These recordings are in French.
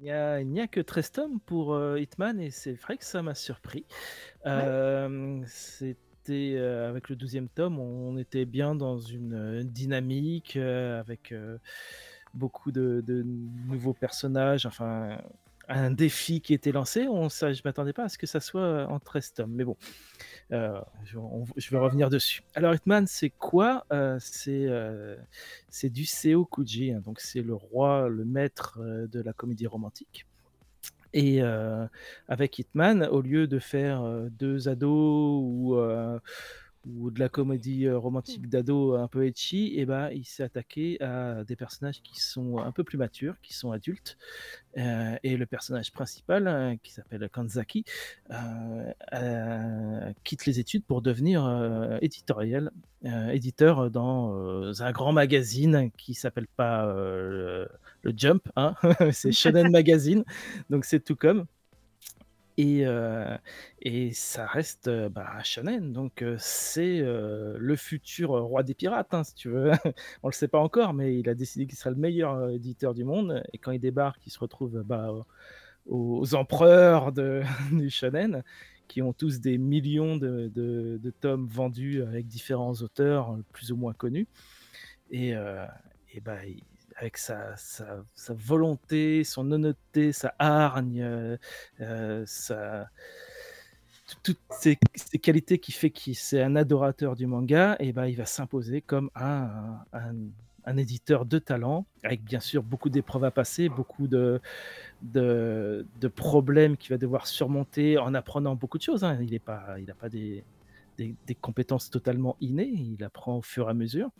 Il n'y a que 13 tomes pour, Hitman et c'est vrai que ça m'a surpris. Ouais. C'était, avec le 12e tome, on était bien dans une, dynamique, avec, beaucoup de nouveaux personnages, enfin, un défi qui était lancé. Je m'attendais pas à ce que ça soit, en 13 tomes, mais bon, je vais revenir dessus. Alors Hitman, c'est quoi? C'est du Seo-Kuji, hein, donc c'est le roi, le maître, de la comédie romantique et avec Hitman, au lieu de faire, 2 ados ou de la comédie, Mmh. romantique d'ado un peu ecchi et bah, il s'est attaqué à des personnages qui sont un peu plus matures, qui sont adultes. Et le personnage principal, qui s'appelle Kanzaki, quitte les études pour devenir, éditeur dans, un grand magazine qui s'appelle pas, le Jump, hein, c'est Shonen Magazine, donc c'est tout comme et heu et ça reste, bah, shonen donc c'est, le futur roi des pirates, hein, si tu veux. On le sait pas encore, mais il a décidé qu'il sera le meilleur, éditeur du monde et quand il débarque, il se retrouve, bah, aux empereurs de du shonen, qui ont tous des millions de tomes vendus avec différents auteurs, plus ou moins connus et heu et bah, avec sa volonté, son honnêteté, sa hargne, sa toutes ces qualités qui fait qu'il c'est un adorateur du manga et bah, il va s'imposer comme un éditeur de talent, avec bien sûr beaucoup d'épreuves à passer, beaucoup de problèmes qu'il va devoir surmonter en apprenant beaucoup de choses, hein. Il a pas des compétences totalement innées, il apprend au fur et à mesure.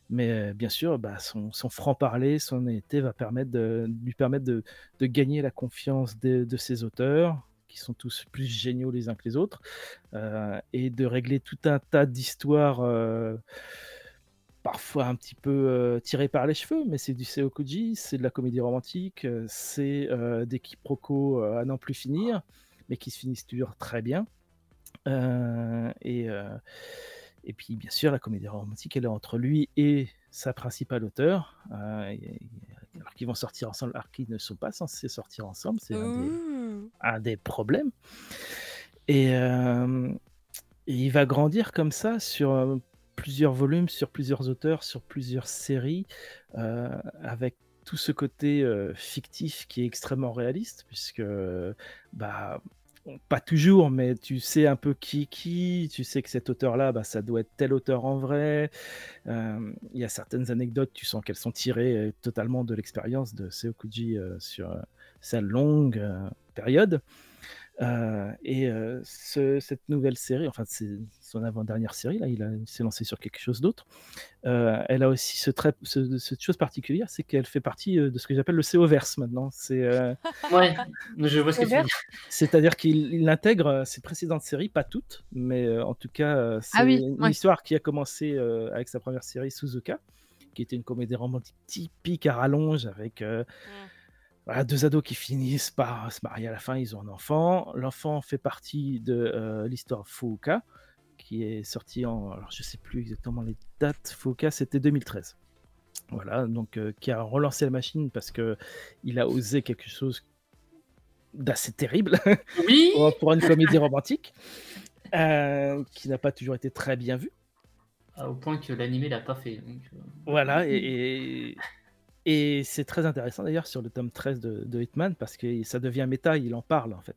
Mais, bien sûr, bah, son franc-parler, son honnêteté va lui permettre de gagner la confiance de ses auteurs, qui sont tous plus géniaux les uns que les autres, et de régler tout un tas d'histoires, parfois un petit peu, tirées par les cheveux, mais c'est du Seihokuji, c'est de la comédie romantique, c'est, des quiproquos, à n'en plus finir, mais qui se finissent toujours très bien. Heu et heu et puis, bien sûr, la comédie romantique, elle est entre lui et sa principale auteure, alors qu'ils vont sortir ensemble, alors qu'ils ne sont pas censés sortir ensemble, c'est Ouh! un des problèmes et et il va grandir comme ça sur, plusieurs volumes, sur plusieurs auteurs, sur plusieurs séries, avec tout ce côté, fictif qui est extrêmement réaliste puisque, bah, pas toujours, mais tu sais un peu qui est qui, tu sais que cet auteur-là, bah, ça doit être tel auteur en vrai. Il y a certaines anecdotes, tu sens qu'elles sont tirées, totalement de l'expérience de Seo sur, sa longue, période. Cette nouvelle série, enfin c'est son avant-dernière série là, il s'est lancé sur quelque chose d'autre. Elle a aussi cette chose particulière, c'est qu'elle fait partie, de ce que j'appelle le SEOverse maintenant. Ouais, je vois ce que C'est tu veux vert? dire. C'est-à-dire qu'il intègre, ses précédentes séries, pas toutes, mais, en tout cas, c'est Ah oui, une ouais. histoire qui a commencé, avec sa première série Suzuka, qui était une comédie romantique typique à rallonge avec, Mmh. voilà, 2 ados qui finissent par se marier à la fin, ils ont un enfant. L'enfant fait partie de, l'histoire Fuuka, qui est sortie en alors je sais plus exactement les dates, Fuuka c'était 2013. Voilà, donc qui a relancé la machine parce qu'il a osé quelque chose d'assez terrible Oui! pour une comédie romantique, qui n'a pas toujours été très bien vue. Au point que l'animé l'a pas fait, donc Voilà et c'est très intéressant d'ailleurs sur le tome 13 de Hitman parce que ça devient méta, il en parle en fait,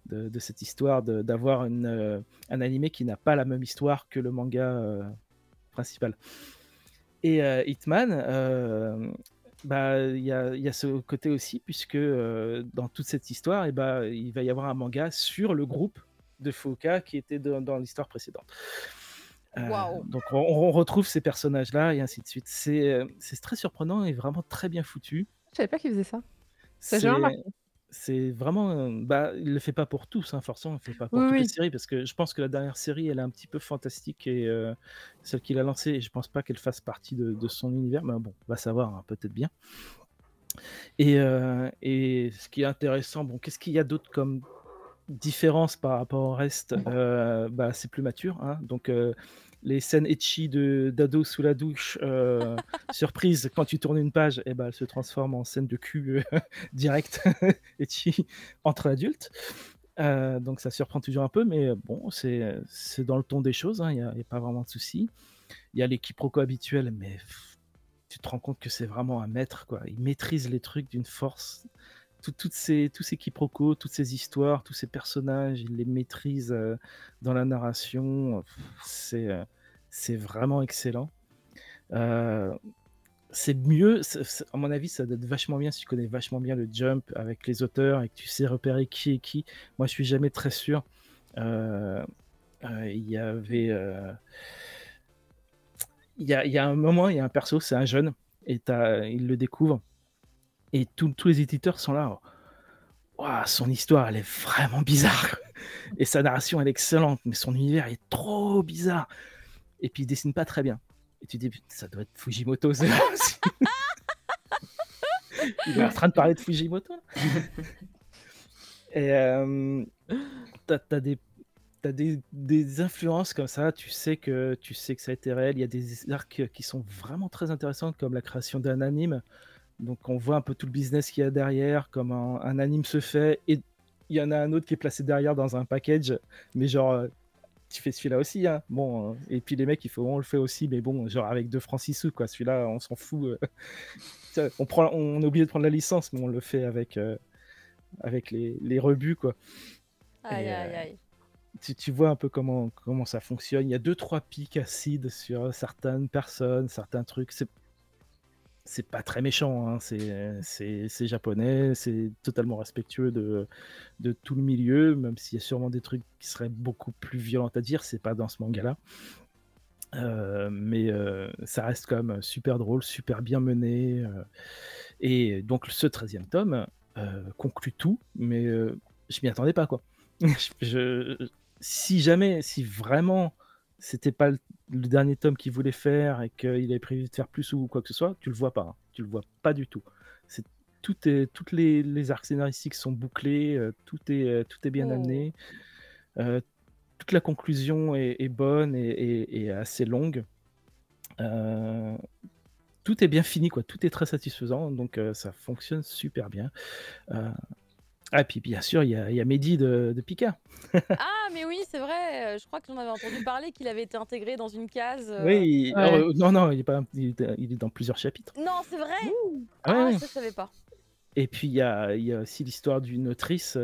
de cette histoire d'avoir un animé qui n'a pas la même histoire que le manga, principal et Hitman, bah, il y a ce côté aussi puisque, dans toute cette histoire et bah, il va y avoir un manga sur le groupe de Fuuka qui était dans l'histoire précédente. Waouh! Donc on retrouve ces personnages-là et ainsi de suite. C'est très surprenant et vraiment très bien foutu. Je savais pas qu'il faisait ça. Ça, j'ai jamais C'est remarqué. c'est vraiment, bah, il le fait pas pour tous, hein, forcément, il le fait pas Oui, pour toutes les oui. séries parce que je pense que la dernière série, elle est un petit peu fantastique et celle qu'il a lancée et je pense pas qu'elle fasse partie de son univers, mais bon, on va savoir, hein, peut-être bien et ce qui est intéressant, bon, qu'est-ce qu'il y a d'autre comme différence par rapport au reste? Bah, c'est plus mature, hein, donc les scènes ecchi d'ado sous la douche, surprise, quand tu tournes une page, et ben, elle se transforme en scène de cul direct, ecchi, entre adultes. Donc ça surprend toujours un peu, mais bon, c'est dans le ton des choses, hein, y a pas vraiment de souci. Il y a les quiproquos habituels, mais tu te rends compte que c'est vraiment un maître, quoi. Il maîtrise les trucs d'une force. Tous ces quiproquos, toutes ces histoires, tous ces personnages, il les maîtrise dans la narration. C'est vraiment excellent. C'est mieux, à mon avis, ça doit être vachement bien si tu connais vachement bien le Jump avec les auteurs et que tu sais repérer qui est qui. Moi, je suis jamais très sûr. Il y avait. Il y a un moment, il y a un perso, c'est un jeune, et il le découvre, et tous les éditeurs sont là. Ouah, son histoire, elle est vraiment bizarre. Et sa narration, elle est excellente, mais son univers est trop bizarre. Et puis, il dessine pas très bien. Et tu te dis, ça doit être Fujimoto, c'est là aussi. Il est en train de parler de Fujimoto. Et t'as des influences comme ça, tu sais que ça a été réel. Il y a des arcs qui sont vraiment très intéressants, comme la création d'un anime. Donc on voit un peu tout le business qu'il y a derrière, comment un anime se fait, et il y en a un autre qui est placé derrière dans un package, mais genre, tu fais celui-là aussi, hein. Bon, et puis les mecs, on le fait aussi, mais bon, genre avec 2 francs 6 sous, quoi. Celui-là, on s'en fout. On a oublié de prendre la licence, mais on le fait avec les rebuts, quoi. Aïe, Et, aïe, aïe. tu vois un peu comment ça fonctionne. Il y a 2-3 pics acides sur certaines personnes, certains trucs. C'est pas très méchant, hein. C'est japonais, c'est totalement respectueux de tout le milieu, même s'il y a sûrement des trucs qui seraient beaucoup plus violents à dire, c'est pas dans ce manga-là. Mais ça reste quand même super drôle, super bien mené. Et donc ce 13e tome conclut tout, mais je m'y attendais pas, quoi. Si vraiment c'était pas le dernier tome qu'il voulait faire et qu'il avait prévu de faire plus ou quoi que ce soit, tu le vois pas, hein. Tu le vois pas du tout. Toutes les arcs scénaristiques sont bouclés, tout est bien amené. Toute la conclusion est bonne et assez longue. Tout est bien fini, quoi. Tout est très satisfaisant, donc ça fonctionne super bien. Et puis bien sûr, il y a Mehdi de Pika. Ah, mais oui, c'est vrai. Je crois que j'en avais entendu parler qu'il avait été intégré dans une case. Oui, Ouais. non, il est dans plusieurs chapitres. Non, c'est vrai. Ah, ouais. Ça, je savais pas. Et puis il y a aussi l'histoire d'une autrice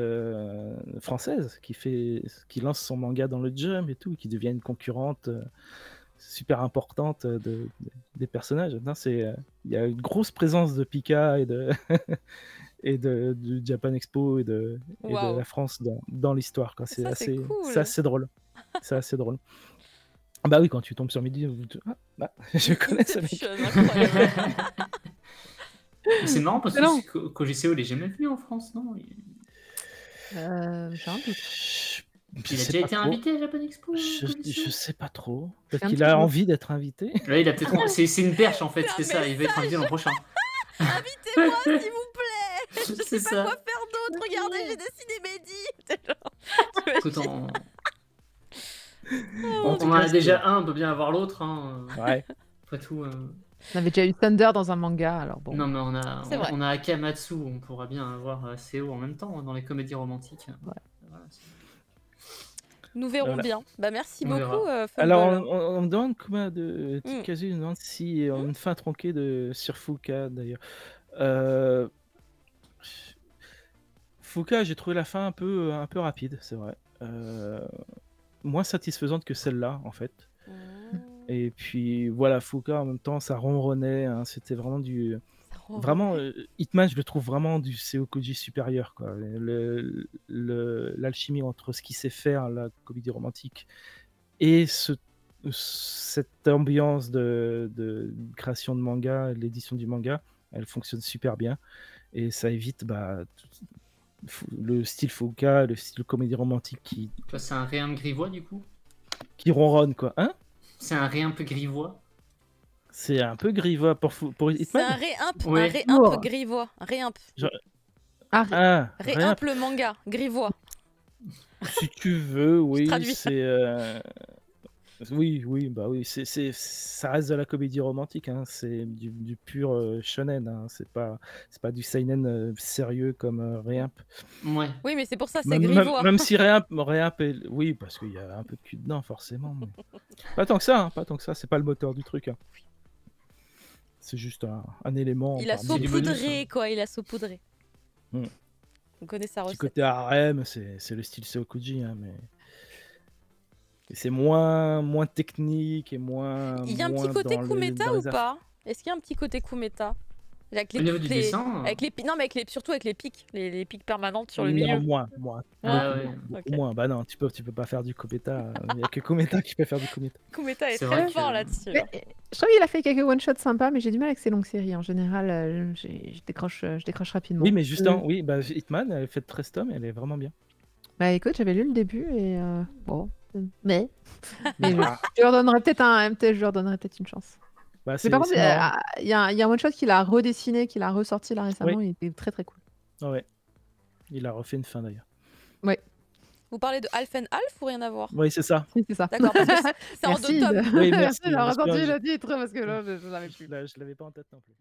française qui lance son manga dans le Jump et tout, qui devient une concurrente super importante des personnages. Non, il y a une grosse présence de Pika et de et du Japan Expo et de Waouh. la France dans l'histoire, quoi. C'est Ça, c'est assez cool. drôle. C'est assez drôle. Bah oui, quand tu tombes sur Mehdi, je connais ce mec. Inception, incroyable. C'est marrant parce Excellent. que Kojiseo, il est jamais venu en France, non? J'ai un doute. Il a déjà été invité à Japan Expo, Je sais pas trop. Peut-être Un qu'il petit a peu. envie d'être invité. Ouais, il a peut-être. C'est une perche en fait, C'est c'est un ça. Il va être invité l'an prochain. Invitez-moi, s'il vous plaît. Je C'est sais pas ça. quoi faire d'autre. Regardez, j'ai dessiné Mehdi. Écoute, Oh, on en a déjà un, on peut bien avoir l'autre. Hein. Ouais. Après tout. On avait déjà eu Thunder dans un manga, alors bon. Non, mais C'est vrai. on a Akamatsu, on pourra bien avoir CO en même temps dans les comédies romantiques. Ouais. Voilà, nous verrons Voilà. bien. Bah, merci On beaucoup. Alors, Football. on me demande combien de Tikazu nous demande si on a une fin tronquée sur Fuka d'ailleurs. Fuka, j'ai trouvé la fin un peu rapide, c'est vrai. Moins satisfaisante que celle-là, en fait. Et puis voilà, Fuka en même temps, ça ronronnait, hein, c'était vraiment vraiment, Hitman, je le trouve vraiment du Seokoji supérieur, quoi. L'alchimie entre ce qu'il sait faire, la comédie romantique, et cette ambiance de création de manga, l'édition du manga, elle fonctionne super bien. Et ça évite le style Fuka, le style comédie romantique qui c'est un ré un peu grivois du coup? Qui ronronne, quoi. Hein? C'est un ré un peu grivois? C'est un peu grivois pour Hitman. C'est un réimp, Ouais. un réimp grivois, un réimp. Réimp le manga, grivois. Si tu veux, oui, traduis. c'est Oui, oui, bah oui, ça reste de la comédie romantique, hein, c'est du pur shonen, hein, c'est pas du seinen sérieux comme Reimp. Ouais. Oui, mais c'est pour ça, c'est Même, même, grivois. même si Reimp est... Oui, parce qu'il y a un peu de cul dedans, forcément. Mais... Pas tant que ça, hein, pas tant que ça, c'est pas le moteur du truc. Hein. C'est juste un élément. Il a parmi les- du bonus, saupoudré, quoi, il a saupoudré. Hmm. On connaît sa Petit recette. côté harem, c'est le style Seokuji, hein, mais... Et c'est moins technique et moins. Il y a un petit moins côté dans Kumeta dans ou les pas? Est-ce qu'il y a un petit côté Kumeta? Avec Au niveau du dessin, avec les... Non, mais surtout avec les pics. Les pics permanentes sur le Non, milieu. moins. Ah ouais. Beaucoup Ok. moins. Bah non, tu peux pas faire du Kumeta. Il n'y a que Kumeta qui peut faire du Kumeta. Kumeta est C'est très vrai fort que- là-dessus. Mais, je trouve qu'il a fait quelques one-shots sympas, mais j'ai du mal avec ces longues séries. En général, je décroche rapidement. Oui, mais justement, oui, bah, Hitman, elle est faite 13 tomes, elle est vraiment bien. Bah écoute, j'avais lu le début et bon, mais Ah, je leur donnerais peut-être une chance. bah, Mais c'est par contre, c'est marrant. il y a un one-shot qu'il a redessiné, qu'il a ressorti là récemment, il était très très cool. Ah ouais. Il a refait une fin d'ailleurs. Vous parlez de Alf and Alf ou rien à voir? Oui, c'est ça. Oui, c'est ça. D'accord, parce que c'est en Merci deux tomes. Oui, merci, Merci d'avoir parce que ressorti je- le titre parce que là, je savais plus. Je l'avais pas en tête non plus.